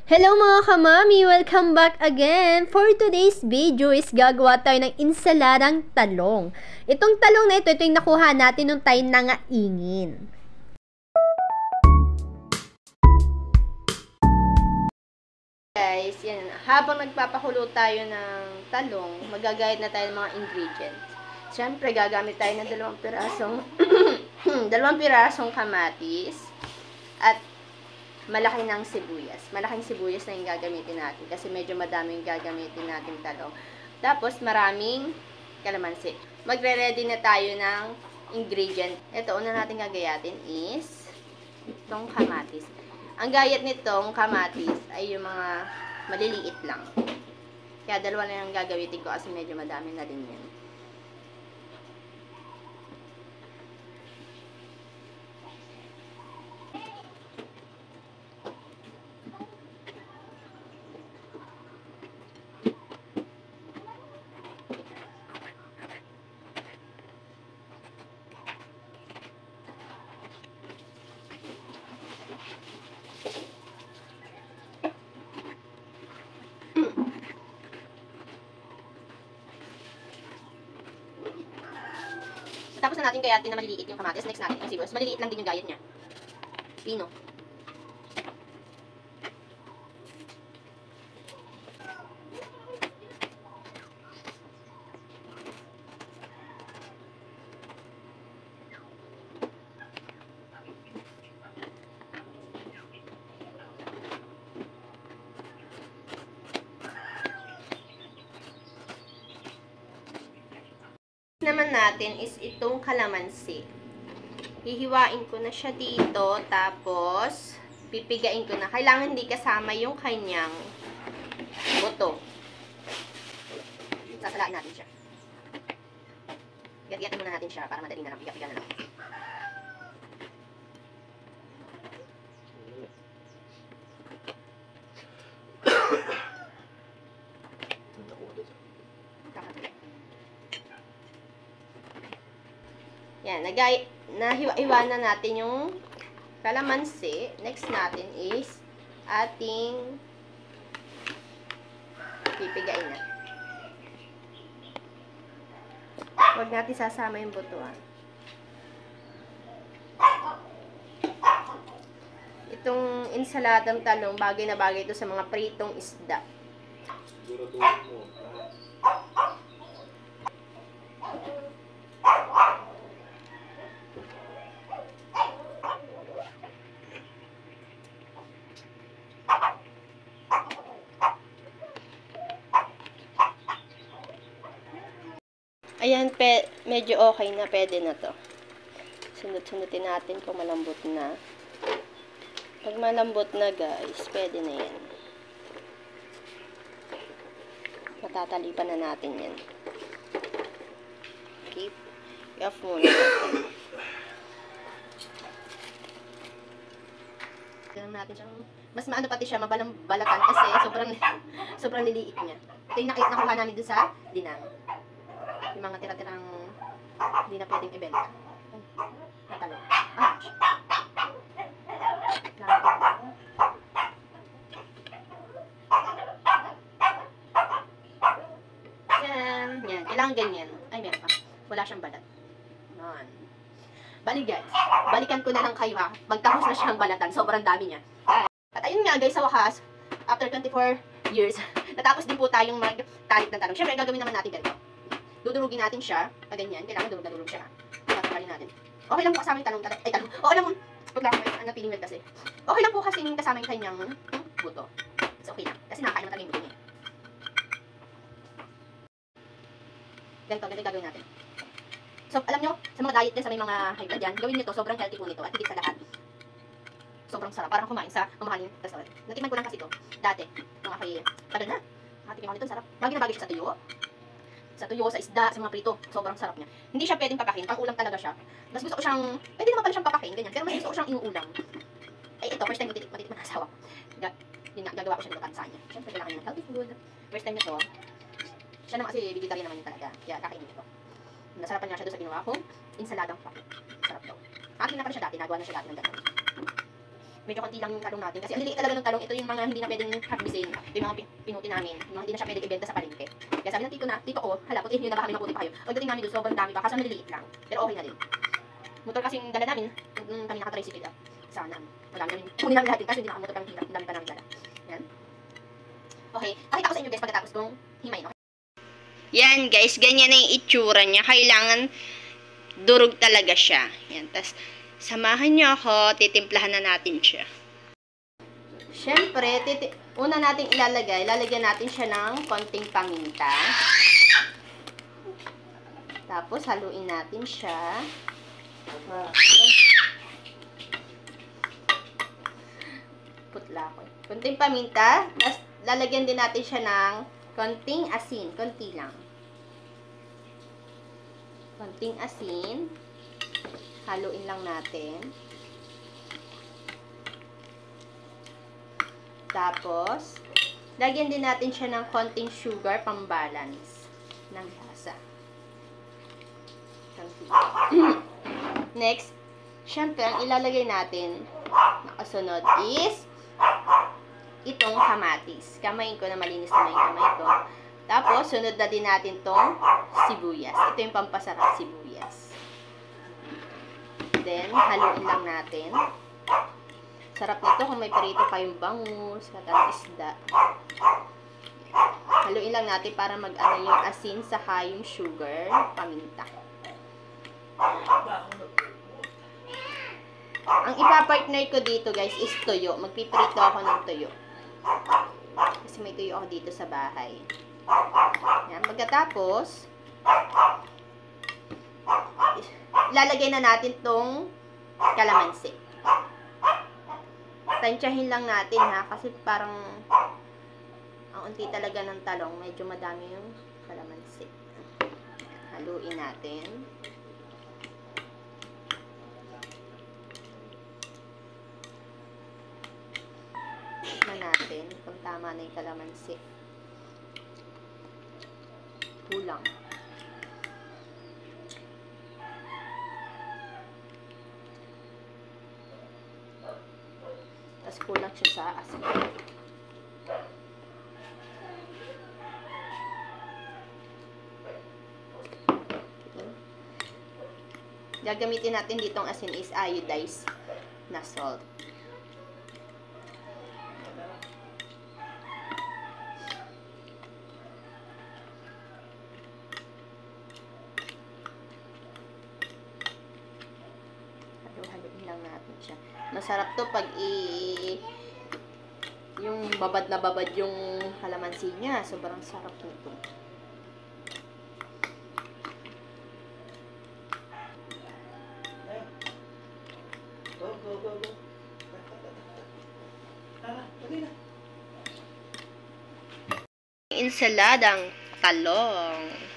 Hello mga kamami! Welcome back again! For today's video is gagawa tayo ng insaladang talong. Itong talong na ito yung nakuha natin nung tayo nangaingin. Guys, yan. Habang nagpapakulo tayo ng talong, magagayad na tayo ng mga ingredients. Siyempre, gagamit tayo ng dalawang pirasong kamatis at malaking sibuyas. Malaking sibuyas na yung gagamitin natin kasi medyo madami yung gagamitin natin talong. Tapos, maraming kalamansi. Magre-ready na tayo ng ingredient. Ito, una natin gagayatin is itong kamatis. Ang gayat nitong kamatis ay yung mga maliliit lang. Kaya dalawa na yung gagamitin ko kasi medyo madami na din yan. Tapos na natin gayatin na maliliit yung kamatis. Next natin yung sibuyas. Maliliit lang din yung gayat niya. Pino. Naman natin is itong kalamansi. Hihiwain ko na siya dito, tapos pipigain ko na. Kailangan hindi kasama yung kanyang buto. Sasalaan natin siya. Gat-gatin muna natin siya para madali na lang. Piga-piga na lang. Yan, nahiwa na natin yung kalamansi. Next natin is ating pipigain na. Huwag natin sasama yung buto, ah. Itong insaladang talong, bagay na bagay ito sa mga pritong isda. Ayan, medyo okay na, pwede na to. Sunod-sundutin natin kung malambot na. Pag malambot na, guys, pwede na yan. Matatalipan na natin yan. Okay, i-off muna natin. Tignan natin siyang, mas maano pati siya, mabalatan kasi sobrang liliit niya. Ito yung nakuha namin doon sa dinang. Yung mga tira-tirang hindi na pwedeng ibenta. Natalo. Yan. Yan. Kailangan ganyan. Ay, meron pa. Wala siyang balat. Yan. Bali guys, balikan ko na lang kayo, ha. Magtapos na siyang balatan. Sobrang dami niya. At ayun nga guys, sa wakas, after 24 years, natapos din po tayong magtalit ng talong. Siyempre, gagawin naman natin ganito. Dudurugin natin siya, pag ganyan, kailangan durug siya. Tatanggalin natin. Okay lang po kasama yung talong. Okay lang po. Huwag lang po, piling kasi. Okay lang po kasi kasama yung kanyang buto. So, okay lang. Kasi nakakain naman talaga yung buto niya. Ganito gagawin natin. So, alam nyo, sa mga diet din, sa may mga high blood yan, gawin nyo to, sobrang healthy po nito. At higit sa lahat, sobrang sarap. Parang kumain sa mamahaling restaurant. Natikman ko lang kasi ito, dati, mga kay, tagal na. Nakatikim ako nito, sarap. Bagay na bagay siya sa tuyo, sa isda, sa mga prito. Sobrang sarap niya. Hindi siya pwedeng papakin, pang ulam talaga siya. Mas gusto ko siyang, pwede naman pala siyang papakin, ganyan. Pero mas gusto ko siyang inuulam. Ay, ito, first time matitikman ng asawa ko. Gagawa ko siya nito kansa niya. Siyempre, kailangan niya ng healthy food. First time niya to. Siya naman kasi vegetarian naman yun talaga. Kaya kakainin niya to. Nasarapan niya siya doon sa ginawa kong insaladang pakit. Sarap daw. Akin na pala siya dati, nagawa na siya dati ng gano'n. medyo konti lang yung talong natin. Kasi ang liliit talaga ng talong, ito yung mga hindi na pwedeng harbisin. Ito yung mga pinuti namin, yung mga hindi na siya pwedeng ibenta sa palengke. Kaya sabi ng tito ko, hala, putihin nyo na baka may maputi pa kayo. Pagdating namin doon, sobrang dami pa, kaso maliliit lang. Pero okay na din. Motor kasing dala namin, kami naka-tricycle lang. Sana, madami namin. Kunin namin lahat din, kaso hindi nakamotor kami hirap, ang dami pa namin dala. Yan. Okay, pakita ko sa inyo guys pagkatapos kong himay, no? Yan guys, ganyan na yung itsura niya. Kailangan durog talaga siya. Yan, tas samahan niyo ako, titimplahan na natin siya. Siyempre, una nating lalagyan natin siya ng konting paminta. Tapos, haluin natin siya. Putla ko. Konting paminta. Tapos, lalagyan din natin siya ng konting asin. Konti lang. Konting asin. Haluin lang natin. Tapos, lagyan din natin siya ng konting sugar pang-balance ng lasa. Next, syempre, ang ilalagay natin na kasunod is itong kamatis. Kamayin ko na malinis na yung kamay ko. Tapos, sunod na din natin tong sibuyas. Ito yung pampasarap sibuyas. Then, haluin lang natin. Sarap nito kung may parito kayong bangus, katang isda. Haluin lang natin para mag-ano yung asin saka yung sugar, paminta. Ang ipapartner ko dito guys is tuyo. Magpiprito ako ng tuyo. Kasi may tuyo ako dito sa bahay. Yan. Pagkatapos, lalagay na natin tong kalamansi. Tansyahin lang natin ha. Kasi parang ang unti talaga ng talong. Medyo madami yung kalamansi. Haluin natin. Natin kung tama na yung kalamansi. Kulang. Tapos kulang siya sa asin. Gagamitin natin ditong asin is iodized na salt. Haluin lang natin siya. Masarap to pag yung babad na babad yung kalamansi niya. Sobrang sarap nito. Ensaladang talong.